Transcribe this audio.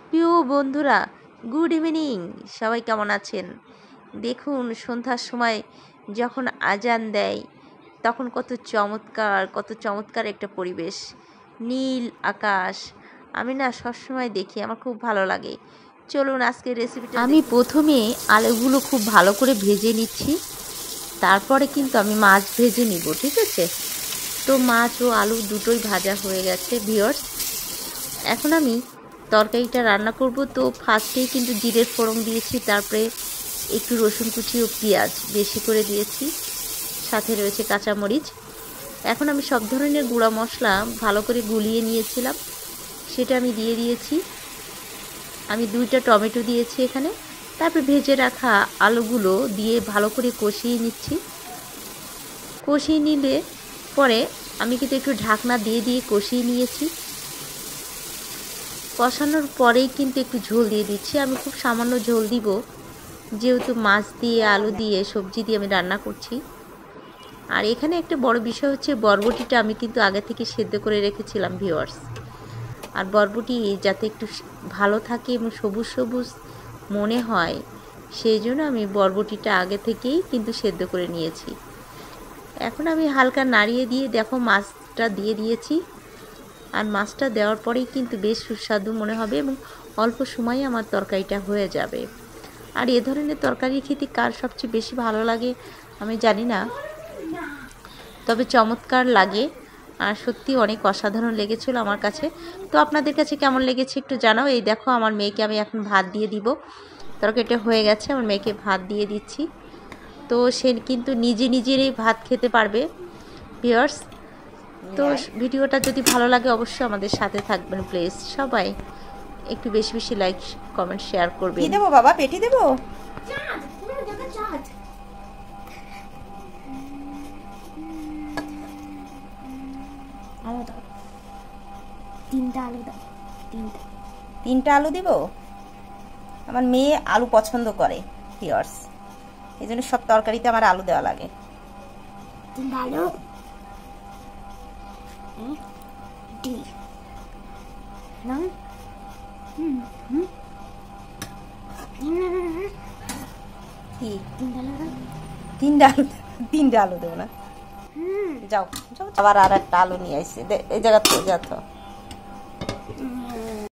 প্রিয় বন্ধুরা, good evening. সবাই কেমন আছেন? দেখুন, সন্ধ্যার সময় যখন আজান দেয় তখন কত চমৎকার একটা পরিবেশ, নীল আকাশ। আমি না সবসময় দেখি, আমার খুব ভালো লাগে। চলুন আজকে রেসিপিটা। আমি প্রথমে আলুগুলো খুব ভালো করে ভেজে নিচ্ছি, তারপরে কিন্তু আমি মাছ ভেজে নিব, ঠিক আছে? তো মাছ ও আলু দুটোই ভাজা হয়ে গেছে ভিউয়ার্স। এখন আমি তরকারিটা রান্না করব। তো ফার্স্টেই কিন্তু জিরের ফোড়ন দিয়েছি, তারপরে একটু রসুন কুচি ও পেঁয়াজ বেশি করে দিয়েছি, সাথে রয়েছে কাঁচামরিচ। এখন আমি সব ধরনের গুঁড়া মশলা ভালো করে গুলিয়ে নিয়েছিলাম, সেটা আমি দিয়ে দিয়েছি। আমি 2টা টমেটো দিয়েছি এখানে। তারপরে ভেজে রাখা আলুগুলো দিয়ে ভালো করে কষিয়ে নিচ্ছি। কষিয়ে নিলে পরে আমি কিন্তু একটু ঢাকনা দিয়ে কষিয়ে নিয়েছি। কষানোর পরেই কিন্তু একটু ঝোল দিয়ে দিচ্ছি। আমি খুব সামান্য ঝোল দিব, যেহেতু মাছ দিয়ে আলু দিয়ে সবজি দিয়ে আমি রান্না করছি। আর এখানে একটা বড় বিষয় হচ্ছে, বরবটিটা আমি কিন্তু আগে থেকে সেদ্ধ করে রেখেছিলাম ভিউয়ার্স। আর বরবটি যাতে একটু ভালো থাকে এবং সবুজ সবুজ মনে হয়, সেই জন্য আমি বরবটিটা আগে থেকেই কিন্তু সেদ্ধ করে নিয়েছি। এখন আমি হালকা নাড়িয়ে দিয়ে দেখো মাছটা দিয়ে দিয়েছি। আর মাছটা দেওয়ার পরেই কিন্তু বেশ সুস্বাদু মনে হবে এবং অল্প সময়ে আমার তরকারিটা হয়ে যাবে। আর এ ধরনের তরকারি খেতে কার সবচেয়ে বেশি ভালো লাগে আমি জানি না, তবে চমৎকার লাগে। আর সত্যি অনেক অসাধারণ লেগেছিল আমার কাছে। তো আপনাদের কাছে কেমন লেগেছে একটু জানাও। এই দেখো, আমার মেয়েকে আমি এখন ভাত দিয়ে দিব। তরকারিটা হয়ে গেছে, আমার মেয়েকে ভাত দিয়ে দিচ্ছি। তো সে কিন্তু নিজেরই ভাত খেতে পারবে ভিউয়ার্স। তো ভিডিওটা যদি ভালো লাগে অবশ্যই আমাদের সাথে থাকবেন প্লিজ। সবাই একটু বেশি বেশি লাইক কমেন্ট শেয়ার করবেন। কি দেবো বাবা, পেটি দেবো? আলু দাও, 3টা আলু দাও। 3টা আলু দিব। আমার মেয়ে আলু পছন্দ করে ভিউয়ার্স, এই জন্য সব তরকারিতে আমার আলু দেওয়া লাগে। 3টা আলু কি? 3টা আলু দেবো না? যাও যাও, আবার আর একটা আলু নিয়ে আসছে, এই জায়গা তো যা তো।